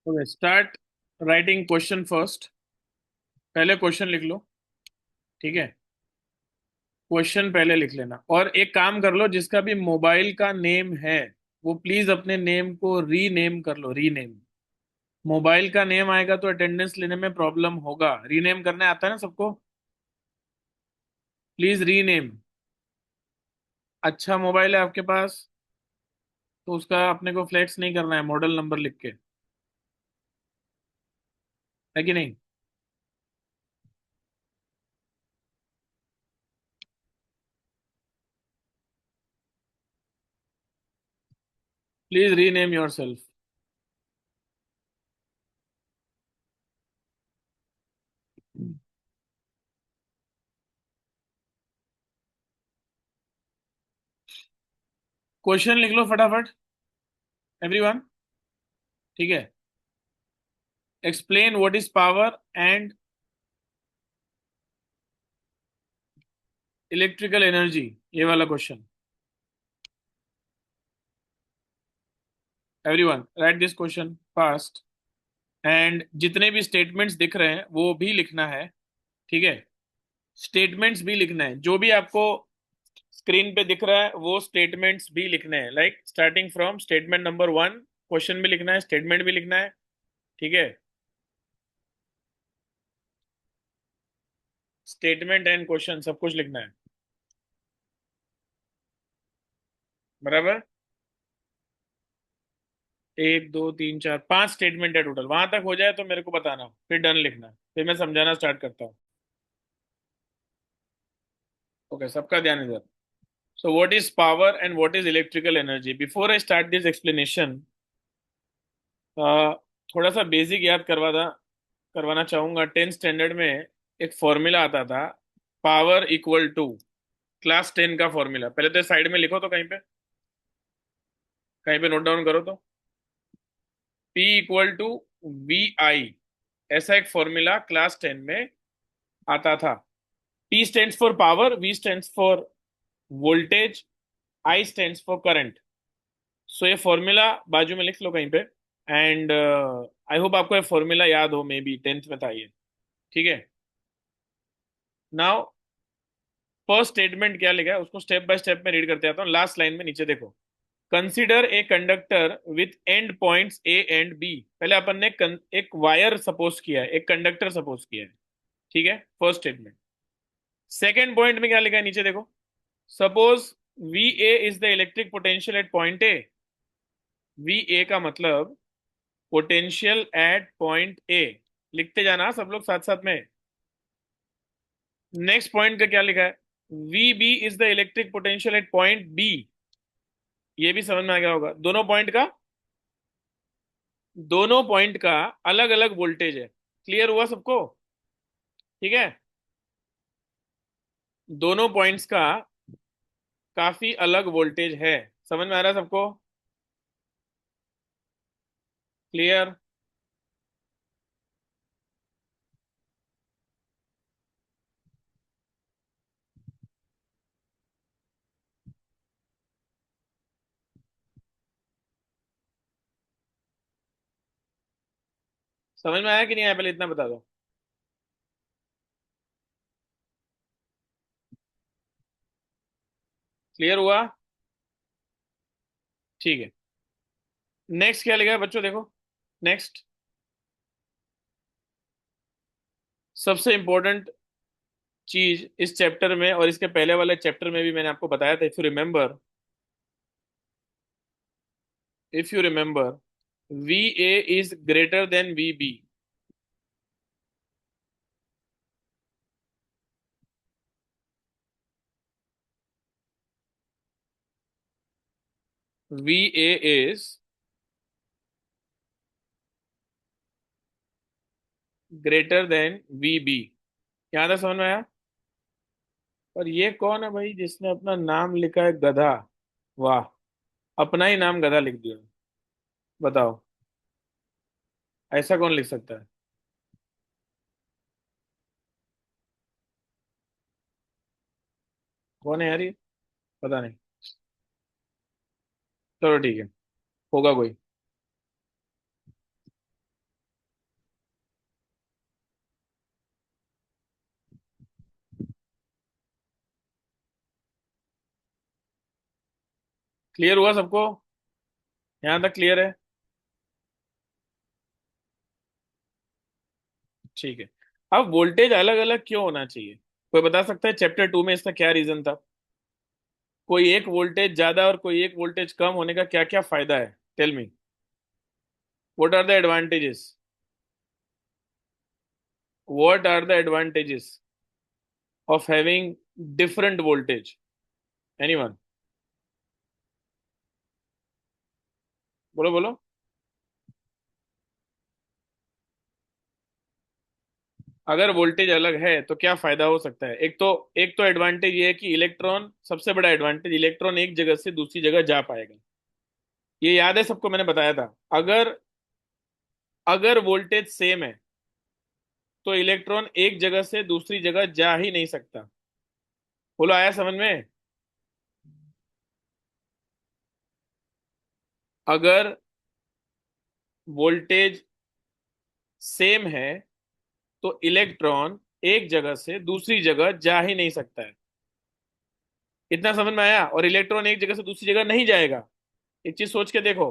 Okay, start writing question first. पहले question लिख लो। ठीक है, क्वेश्चन पहले लिख लेना और एक काम कर लो, जिसका भी मोबाइल का नेम है वो प्लीज अपने नेम को रीनेम कर लो। रीनेम, मोबाइल का नेम आएगा तो अटेंडेंस लेने में प्रॉब्लम होगा। रीनेम करने आता है ना सबको? Please rename. अच्छा मोबाइल है आपके पास तो उसका अपने को फ्लेक्स नहीं करना है मॉडल नंबर लिख के, है कि नहीं? Please rename your self. Question लिख लो फटाफट एवरीवन। ठीक है, explain what is power and electrical energy, ये वाला question. Everyone right this question fast. And जितने भी स्टेटमेंट्स दिख रहे हैं वो भी लिखना है। ठीक है, स्टेटमेंट्स भी लिखना है। जो भी आपको स्क्रीन पे दिख रहा है वो स्टेटमेंट्स भी लिखने हैं, like starting from statement number 1। Question भी लिखना है, स्टेटमेंट भी लिखना है। ठीक है, स्टेटमेंट एंड क्वेश्चन सब कुछ लिखना है। बराबर, एक दो तीन चार पांच स्टेटमेंट है टोटल। वहां तक हो जाए तो मेरे को बताना, फिर डन लिखना, फिर मैं समझाना स्टार्ट करता हूँ। ओके, सबका ध्यान इधर। So what is power and what is electrical energy? Before I start this explanation, थोड़ा सा बेसिक याद करवाना चाहूंगा। 10th स्टैंडर्ड में एक फॉर्मूला आता था, पावर इक्वल टू, क्लास 10 का फॉर्मूला। पहले तो साइड में लिखो, तो कहीं पे नोट डाउन करो तो। P इक्वल टू VI, ऐसा एक फॉर्मूला क्लास 10 में आता था। P stands for power, V stands for voltage, I stands for current. So ये फॉर्मूला बाजू में लिख लो कहीं पे। एंड आई होप आपको ये फॉर्मूला याद हो, मे बी 10th में था ये। ठीक है, नाउ फर्स्ट स्टेटमेंट क्या लिखा है उसको स्टेप बाय स्टेप में रीड करते आता हूँ। लास्ट लाइन में नीचे देखो, consider a conductor with end points A and B. पहले अपन ने एक वायर सपोज किया है, एक कंडक्टर सपोज किया है। ठीक है, फर्स्ट स्टेटमेंट। सेकेंड पॉइंट में क्या लिखा है नीचे देखो, suppose we A is the electric potential at point A. V A का मतलब पोटेंशियल एट पॉइंट ए। लिखते जाना सब लोग साथ साथ में। नेक्स्ट पॉइंट का क्या लिखा है, V B is the electric potential at point B. ये भी समझ में आ गया होगा। दोनों पॉइंट का अलग अलग वोल्टेज है। क्लियर हुआ सबको? ठीक है, दोनों पॉइंट्स का काफी अलग वोल्टेज है। समझ में आ रहा है सबको? क्लियर? समझ में आया कि नहीं आया, पहले इतना बता दो। क्लियर हुआ? ठीक है, नेक्स्ट क्या लिखा है बच्चों देखो। नेक्स्ट, सबसे इंपॉर्टेंट चीज इस चैप्टर में और इसके पहले वाले चैप्टर में भी मैंने आपको बताया था। If you remember, V A is greater than V B. V A is greater than V B. यहाँ तक समझ में आया? और ये कौन है भाई जिसने अपना नाम लिखा है गधा? वाह, अपना ही नाम गधा लिख दिया। बताओ, ऐसा कौन लिख सकता है? कौन है यार ये? पता नहीं। चलो ठीक है, होगा कोई। क्लियर हुआ सबको? यहां तक क्लियर है? ठीक है। अब वोल्टेज अलग अलग क्यों होना चाहिए? कोई बता सकता है चैप्टर 2 में इसका क्या रीजन था? कोई एक वोल्टेज ज्यादा और कोई एक वोल्टेज कम होने का क्या क्या फायदा है? Tell me, what are the advantages? What are the advantages of having different voltage? Anyone? बोलो बोलो। अगर वोल्टेज अलग है तो क्या फायदा हो सकता है? एक तो एडवांटेज ये है कि इलेक्ट्रॉन, सबसे बड़ा एडवांटेज, इलेक्ट्रॉन एक जगह से दूसरी जगह जा पाएगा। ये याद है सबको, मैंने बताया था। अगर अगर वोल्टेज सेम है तो इलेक्ट्रॉन एक जगह से दूसरी जगह जा ही नहीं सकता। बोलो, आया समझ में? अगर वोल्टेज सेम है तो इलेक्ट्रॉन एक जगह से दूसरी जगह जा ही नहीं सकता है। इतना समझ में आया? और इलेक्ट्रॉन एक जगह से दूसरी जगह नहीं जाएगा। एक चीज सोच के देखो,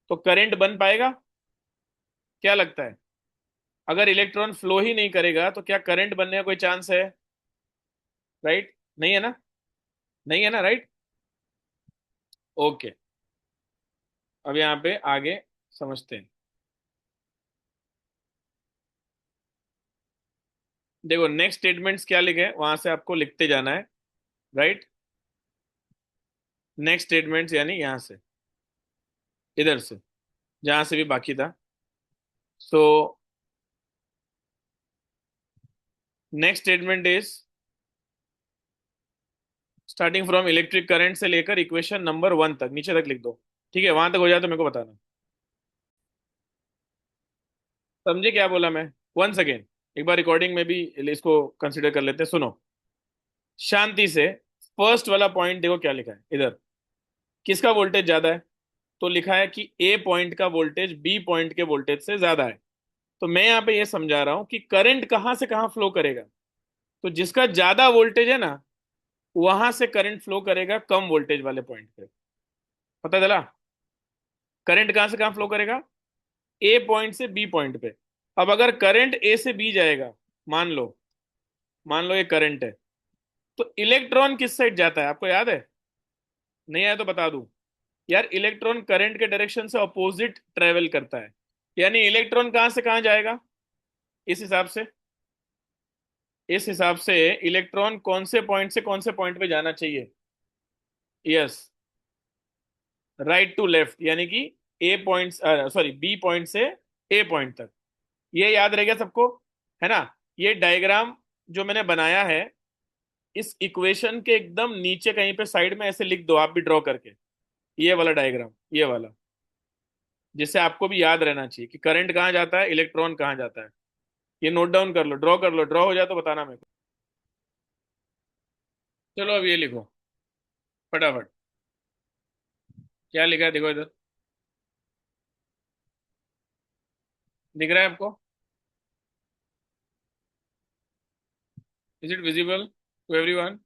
तो करंट बन पाएगा? क्या लगता है? अगर इलेक्ट्रॉन फ्लो ही नहीं करेगा तो क्या करंट बनने का कोई चांस है? राइट? नहीं है ना? नहीं है ना? राइट? ओके। अब यहाँ पे आगे समझते हैं। देखो, नेक्स्ट स्टेटमेंट्स क्या लिखे हैं वहां से आपको लिखते जाना है। राइट? नेक्स्ट स्टेटमेंट्स यानी यहां से, इधर से, जहां से भी बाकी था। So next statement is starting from electric current से लेकर इक्वेशन नंबर 1 तक, नीचे तक लिख दो। ठीक है? वहां तक हो जाए तो मेरे को बताना। समझे क्या बोला मैं? वंस अगेन, एक बार रिकॉर्डिंग में भी इसको कंसिडर कर लेते हैं। सुनो शांति से। फर्स्ट वाला पॉइंट देखो क्या लिखा है इधर। किसका वोल्टेज ज्यादा है? तो लिखा है कि ए पॉइंट का वोल्टेज बी पॉइंट के वोल्टेज से ज्यादा है। तो मैं यहाँ पे ये समझा रहा हूं कि करंट कहां से कहां फ्लो करेगा। तो जिसका ज्यादा वोल्टेज है ना, वहां से करंट फ्लो करेगा कम वोल्टेज वाले पॉइंट पे। पता चला? करंट कहां से कहां फ्लो करेगा? ए पॉइंट से बी पॉइंट पे। अब अगर करंट ए से बी जाएगा, मान लो, मान लो ये करंट है, तो इलेक्ट्रॉन किस साइड जाता है आपको याद है? नहीं आया तो बता दूं। यार, इलेक्ट्रॉन करंट के डायरेक्शन से अपोजिट ट्रेवल करता है। यानी इलेक्ट्रॉन कहां से कहां जाएगा? इस हिसाब से, इस हिसाब से इलेक्ट्रॉन कौन से पॉइंट से कौन से पॉइंट पे जाना चाहिए? यस, राइट टू लेफ्ट, यानी कि ए पॉइंट, सॉरी, बी पॉइंट से ए पॉइंट तक। ये याद रहेगा सबको, है ना? ये डायग्राम जो मैंने बनाया है, इस इक्वेशन के एकदम नीचे कहीं पे साइड में ऐसे लिख दो आप भी ड्रॉ करके। ये वाला डायग्राम, ये वाला, जिससे आपको भी याद रहना चाहिए कि करंट कहाँ जाता है, इलेक्ट्रॉन कहाँ जाता है। ये नोट डाउन कर लो, ड्रॉ कर लो। ड्रॉ हो जाए तो बताना मेरे को। चलो अब ये लिखो फटाफट। क्या लिखा है देखो इधर, दिख रहा है आपको? Is it visible to everyone?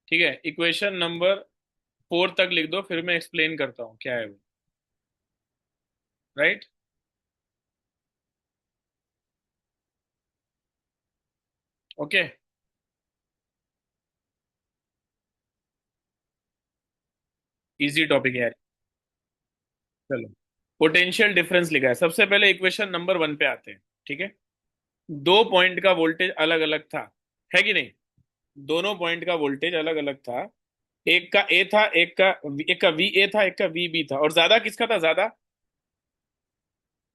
ठीक है, इक्वेशन नंबर 4 तक लिख दो, फिर मैं एक्सप्लेन करता हूँ क्या है वो। राइट? ओके। इजी टॉपिक है यार। चलो, पोटेंशियल डिफरेंस लिखा है। सबसे पहले इक्वेशन नंबर 1 पे आते हैं। ठीक है? दो पॉइंट का वोल्टेज अलग अलग था, है कि नहीं? दोनों पॉइंट का वोल्टेज अलग अलग था। एक का ए था, एक का वी ए था, एक का वी बी था। और ज्यादा किसका था? ज्यादा,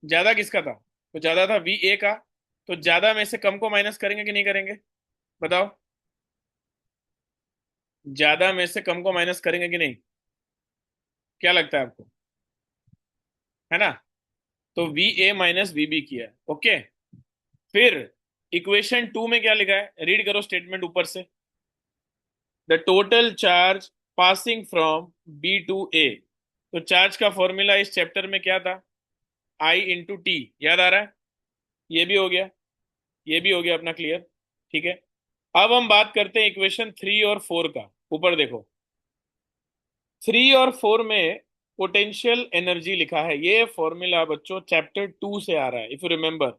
ज्यादा किसका था? तो ज्यादा था वी ए का। तो ज्यादा में से कम को माइनस करेंगे कि नहीं करेंगे? बताओ। ज्यादा में से कम को माइनस करेंगे कि नहीं? क्या लगता है आपको? है ना? तो V A minus V B किया है। ओके। फिर इक्वेशन 2 में क्या लिखा है? रीड करो स्टेटमेंट ऊपर से। The total charge passing from B to A. तो चार्ज का फॉर्मूला इस चैप्टर में क्या था? I into T. याद आ रहा है? ये भी हो गया, ये भी हो गया अपना क्लियर। ठीक है? अब हम बात करते हैं इक्वेशन 3 और 4 का। ऊपर देखो, 3 और 4 में पोटेंशियल एनर्जी लिखा है। ये फॉर्मूला बच्चों चैप्टर 2 से आ रहा है, if you remember,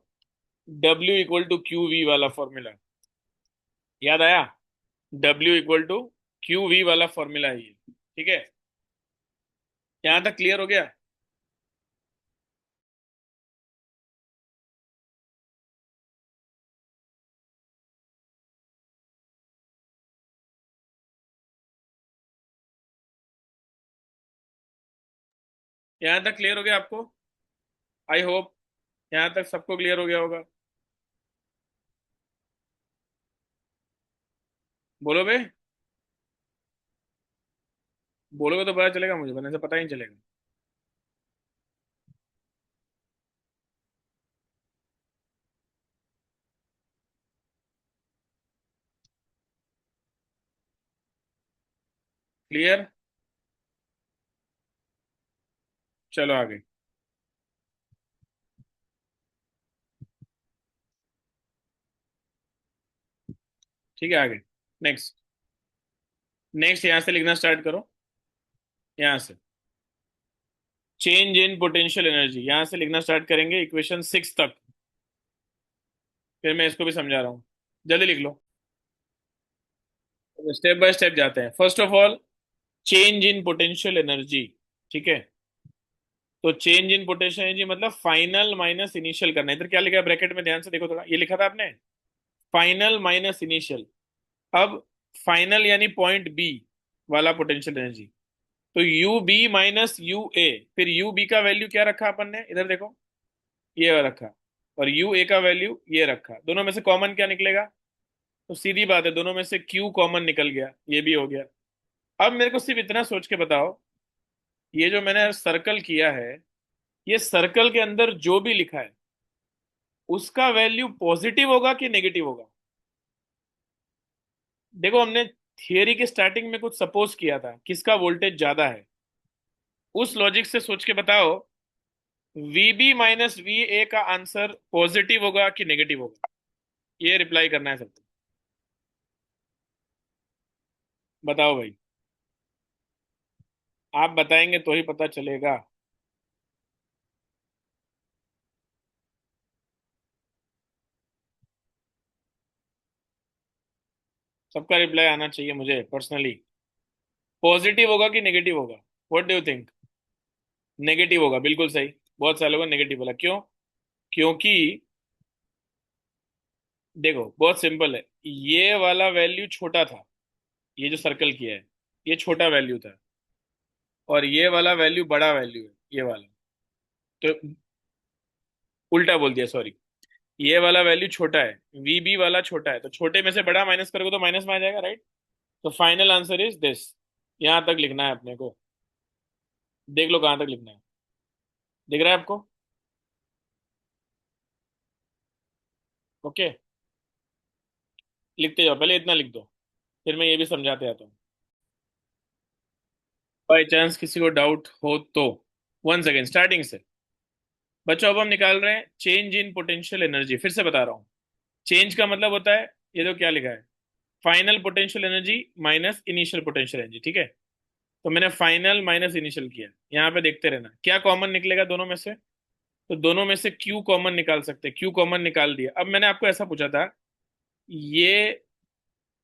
W = QV वाला फॉर्मूला। याद आया? W = QV वाला फॉर्मूला है ये। ठीक है, यहां तक क्लियर हो गया? यहां तक क्लियर हो गया आपको? आई होप यहां तक सबको क्लियर हो गया होगा। बोलो बे, बोलोगे तो पता चलेगा मुझे, वरना से पता ही नहीं चलेगा। क्लियर? चलो आगे। ठीक है, आगे। नेक्स्ट। नेक्स्ट यहां से लिखना स्टार्ट करो। यहां से चेंज इन पोटेंशियल एनर्जी, यहां से लिखना स्टार्ट करेंगे इक्वेशन 6 तक। फिर मैं इसको भी समझा रहा हूँ, जल्दी लिख लो। स्टेप बाय स्टेप जाते हैं। First of all, change in potential energy. ठीक है, तो चेंज इन पोटेंशियल एनर्जी मतलब फाइनल माइनस इनिशियल करना है। इधर क्या लिखा है ब्रैकेट में, ध्यान से देखो थोड़ा, ये लिखा था आपने, फाइनल माइनस इनिशियल। अब फाइनल यानी पॉइंट बी वाला पोटेंशियल एनर्जी, तो you B minus U A. फिर यू बी का वैल्यू क्या रखा अपन ने, इधर देखो, ये रखा। और यू ए का वैल्यू ये रखा। दोनों में से कॉमन क्या निकलेगा? तो सीधी बात है, दोनों में से क्यू कॉमन निकल गया, ये भी हो गया। अब मेरे को सिर्फ इतना सोच के बताओ, ये जो मैंने सर्कल किया है, ये सर्कल के अंदर जो भी लिखा है उसका वैल्यू पॉजिटिव होगा कि नेगेटिव होगा? देखो, हमने थियरी के स्टार्टिंग में कुछ सपोज किया था, किसका वोल्टेज ज्यादा है। उस लॉजिक से सोच के बताओ, वीबी माइनस वी ए का आंसर पॉजिटिव होगा कि नेगेटिव होगा? ये रिप्लाई करना है सबको। बताओ भाई, आप बताएंगे तो ही पता चलेगा। सबका रिप्लाई आना चाहिए मुझे पर्सनली। पॉजिटिव होगा कि नेगेटिव होगा? What do you think? Negative होगा, बिल्कुल सही। बहुत सारे लोगों ने नेगेटिव बोला, क्यों? क्योंकि देखो, बहुत सिंपल है। ये वाला वैल्यू छोटा था, ये जो सर्कल किया है ये छोटा वैल्यू था, और ये वाला वैल्यू बड़ा वैल्यू है, ये वाला। तो उल्टा बोल दिया, सॉरी। ये वाला वैल्यू छोटा है, वीबी वाला छोटा है, तो छोटे में से बड़ा माइनस करोगे तो माइनस में आ जाएगा, राइट? तो फाइनल आंसर इज दिस। यहां तक लिखना है अपने को। देख लो कहां तक लिखना है, दिख रहा है आपको? ओके, लिखते जाओ, पहले इतना लिख दो, फिर मैं ये भी समझाते आता हूँ। बाई चांस किसी को डाउट हो तो वन सेकेंड, स्टार्टिंग से। बच्चों, अब हम निकाल रहे हैं चेंज इन पोटेंशियल एनर्जी। फिर से बता रहा हूँ, चेंज का मतलब होता है, ये तो क्या लिखा है, final potential energy minus initial potential energy. ठीक है, तो मैंने फाइनल माइनस इनिशियल किया। यहाँ पे देखते रहना क्या कॉमन निकलेगा दोनों में से। तो दोनों में से क्यू कॉमन निकाल सकते हैं, क्यू कॉमन निकाल दिया। अब मैंने आपको ऐसा पूछा था, ये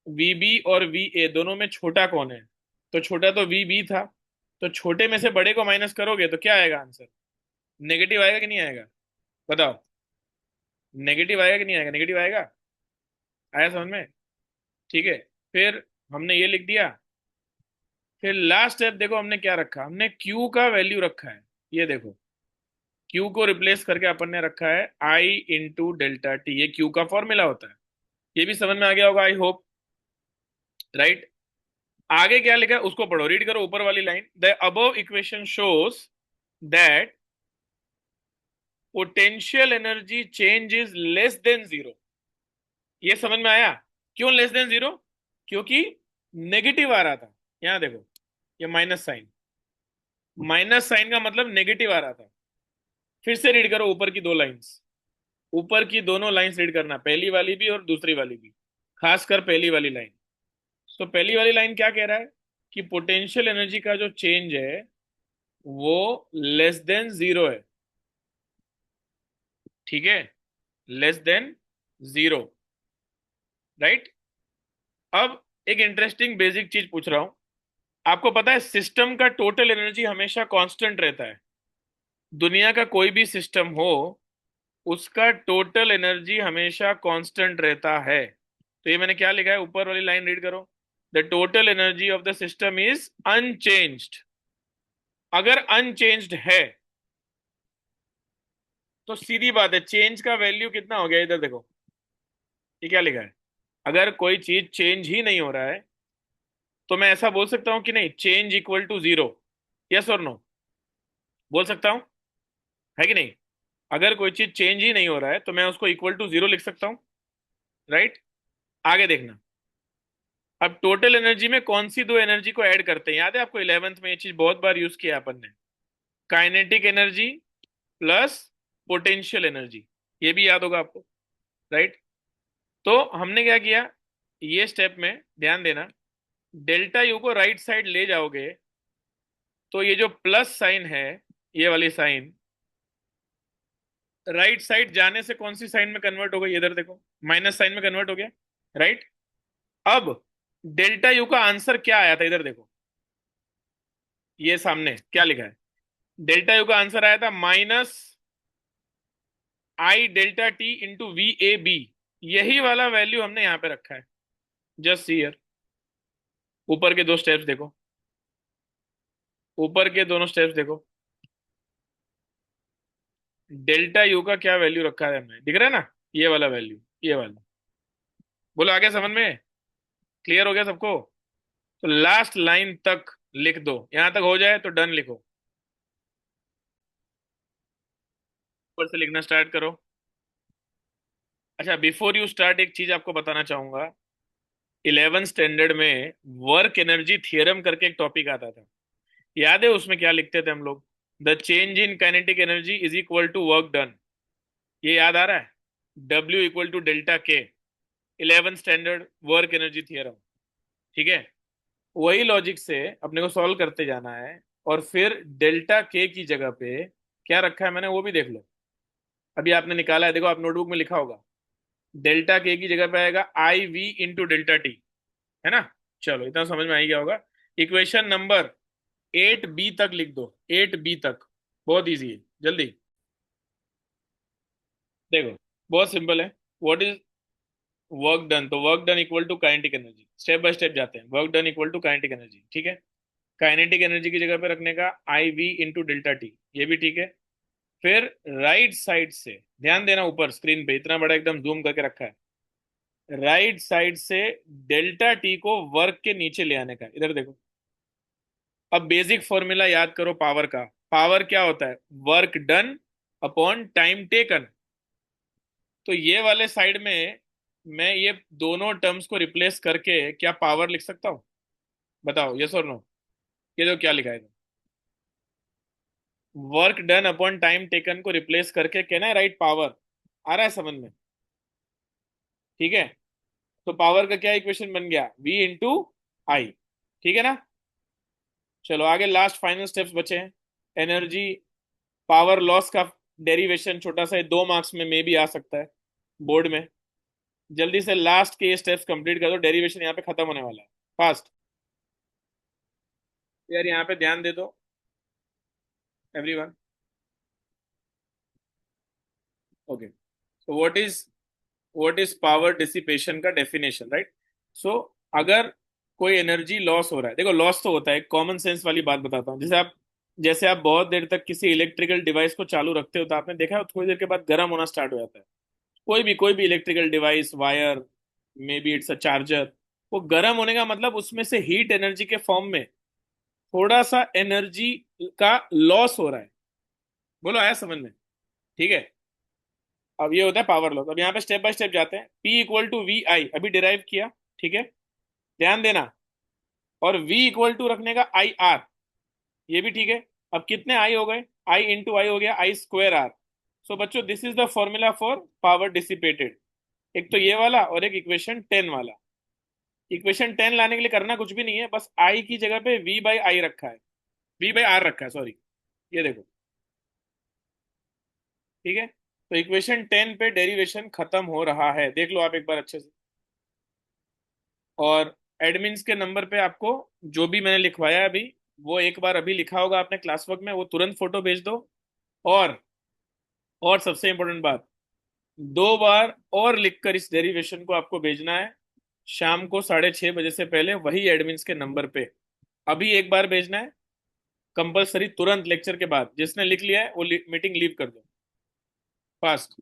वीबी और वी ए दोनों में छोटा कौन है? तो छोटा तो वी बी था। तो छोटे में से बड़े को माइनस करोगे तो क्या आएगा आंसर? नेगेटिव आएगा कि नहीं आएगा? बताओ, नेगेटिव आएगा कि नहीं आएगा? नेगेटिव आएगा। आया समझ में? ठीक है, फिर हमने ये लिख दिया। फिर लास्ट स्टेप देखो, हमने क्या रखा, हमने क्यू का वैल्यू रखा है। ये देखो, क्यू को रिप्लेस करके अपन ने रखा है आई इंटू डेल्टा टी। ये क्यू का फॉर्मूला होता है। ये भी समझ में आ गया होगा, आई होप, राइट? आगे क्या लिखा है उसको पढ़ो, रीड करो ऊपर वाली line. The above equation shows that potential energy change is less than zero. ये समझ में आया? क्यों लेस देन जीरो? क्योंकि नेगेटिव आ रहा था। यहां देखो, ये माइनस साइन, माइनस साइन का मतलब नेगेटिव आ रहा था। फिर से रीड करो ऊपर की दो लाइंस, ऊपर की दोनों लाइंस रीड करना, पहली वाली भी और दूसरी वाली भी। खासकर पहली वाली लाइन। तो पहली वाली लाइन क्या कह रहा है कि पोटेंशियल एनर्जी का जो चेंज है वो लेस देन जीरो है। ठीक है, लेस देन जीरो, राइट। अब एक इंटरेस्टिंग बेसिक चीज पूछ रहा हूं। आपको पता है सिस्टम का टोटल एनर्जी हमेशा कांस्टेंट रहता है। दुनिया का कोई भी सिस्टम हो, उसका टोटल एनर्जी हमेशा कांस्टेंट रहता है। तो ये मैंने क्या लिखा है, ऊपर वाली लाइन रीड करो। The total energy of the system is unchanged. अगर अनचेंज्ड है तो सीधी बात है, चेंज का वैल्यू कितना हो गया, इधर देखो। ये क्या लिखा है, अगर कोई चीज चेंज ही नहीं हो रहा है तो मैं ऐसा बोल सकता हूं कि नहीं, change equal to zero. Yes और नो, बोल सकता हूं, है कि नहीं। अगर कोई चीज चेंज ही नहीं हो रहा है तो मैं उसको इक्वल टू जीरो लिख सकता हूं, राइट। आगे देखना, अब टोटल एनर्जी में कौन सी दो एनर्जी को ऐड करते हैं, याद है आपको, 11th में ये चीज बहुत बार यूज किया अपन ने। Kinetic energy plus potential energy, ये भी याद होगा आपको, राइट। तो हमने क्या किया, ये स्टेप में ध्यान देना, डेल्टा यू को राइट साइड ले जाओगे तो ये जो प्लस साइन है, ये वाली साइन राइट साइड जाने से कौन सी साइन में कन्वर्ट हो गई, इधर देखो, माइनस साइन में कन्वर्ट हो गया, राइट। अब डेल्टा यू का आंसर क्या आया था, इधर देखो, ये सामने क्या लिखा है, डेल्टा यू का आंसर आया था minus I delta T into V A B. यही वाला वैल्यू हमने यहां पे रखा है, जस्ट सी हियर। ऊपर के दो स्टेप्स देखो, ऊपर के दोनों स्टेप्स देखो, डेल्टा यू का क्या वैल्यू रखा है हमने, दिख रहा है ना, ये वाला वैल्यू, ये वाला। बोलो आगे समझ में, क्लियर हो गया सबको। तो लास्ट लाइन तक लिख दो, यहां तक हो जाए तो डन लिखो, ऊपर से लिखना स्टार्ट करो। अच्छा, बिफोर यू स्टार्ट एक चीज आपको बताना चाहूंगा। 11th स्टैंडर्ड में वर्क एनर्जी थियरम करके एक टॉपिक आता था, याद है उसमें क्या लिखते थे हम लोग, the change in kinetic energy is equal to work done. ये याद आ रहा है, W इक्वल टू डेल्टा के, 11th standard work energy theorem. ठीक है, वही लॉजिक से अपने को सॉल्व करते जाना है, और फिर डेल्टा के की जगह पे क्या रखा है मैंने वो भी देख लो। अभी आपने निकाला है, देखो आप नोटबुक में लिखा होगा, डेल्टा के की जगह पे आएगा आई वी इंटू डेल्टा टी, है ना। चलो इतना समझ में आ ही गया होगा। इक्वेशन नंबर 8B तक लिख दो, 8B तक, बहुत इजी है, जल्दी देखो, बहुत सिंपल है। व्हाट इज वर्क डन, तो work done equal to kinetic energy, step by step जाते हैं। Work done equal to kinetic energy, ठीक है। काइनेटिक एनर्जी की जगह पे रखने का I V into delta T, ये भी ठीक है। फिर राइट साइड से ध्यान देना, ऊपर स्क्रीन पे इतना बड़ा एकदम जूम करके रखा है, राइट साइड से डेल्टा टी को वर्क के नीचे ले आने का, इधर देखो। अब बेसिक फॉर्मूला याद करो पावर का, पावर क्या होता है, work done upon time taken. तो ये वाले साइड में मैं ये दोनों टर्म्स को रिप्लेस करके क्या पावर लिख सकता हूँ, बताओ यस और नो। ये तो क्या लिखा है, work done upon time taken को रिप्लेस करके कहना है राइट पावर। आ रहा है समझ में, ठीक है। तो पावर का क्या इक्वेशन बन गया, V इंटू आई, ठीक है ना। चलो आगे लास्ट फाइनल स्टेप्स बचे हैं। एनर्जी पावर लॉस का डेरिवेशन छोटा सा 2 मार्क्स में भी आ सकता है बोर्ड में। जल्दी से लास्ट के स्टेप्स कंप्लीट कर दो, डेरिवेशन यहाँ पे खत्म होने वाला है, फास्ट। यार यहाँ पे ध्यान दे दो एवरीवन। ओके, तो व्हाट इज पावर डिसिपेशन का डेफिनेशन, राइट। सो अगर कोई एनर्जी लॉस हो रहा है, देखो लॉस तो होता है, कॉमन सेंस वाली बात बताता हूँ। जैसे आप बहुत देर तक किसी इलेक्ट्रिकल डिवाइस को चालू रखते हो तो आपने देखा है थोड़ी देर के बाद गर्म होना स्टार्ट हो जाता है। कोई भी electrical device, wire, may be it's a charger, वो गर्म होने का मतलब उसमें से हीट एनर्जी के फॉर्म में थोड़ा सा एनर्जी का लॉस हो रहा है। बोलो आया समझ में, ठीक है। अब ये होता है पावर लॉस। अब यहाँ पे स्टेप बाय स्टेप जाते हैं। P इक्वल टू वी आई अभी डिराइव किया, ठीक है, ध्यान देना। और V इक्वल टू रखने का आई आर, ये भी ठीक है। अब कितने आई हो गए, आई इंटू आई हो गया आई स्क्वायर आर। सो बच्चों this is the formula for power dissipated एक तो ये वाला और एक इक्वेशन 10 वाला। इक्वेशन 10 लाने के लिए करना कुछ भी नहीं है, बस आई की जगह पे वी बाई आई रखा है, वी बाई आर रखा है, सॉरी। ये देखो, ठीक है। तो इक्वेशन 10 पे डेरिवेशन खत्म हो रहा है, देख लो आप एक बार अच्छे से। और एडमिन्स के नंबर पे आपको जो भी मैंने लिखवाया है अभी, वो एक बार अभी लिखा होगा आपने क्लास वर्क में, वो तुरंत फोटो भेज दो। और और सबसे इंपॉर्टेंट बात, 2 बार और लिखकर इस डेरिवेशन को आपको भेजना है, शाम को 6:30 बजे से पहले, वही एडमिन्स के नंबर पे। अभी एक बार भेजना है, कंपलसरी तुरंत लेक्चर के बाद। जिसने लिख लिया है वो मीटिंग लीव कर दो, फास्ट।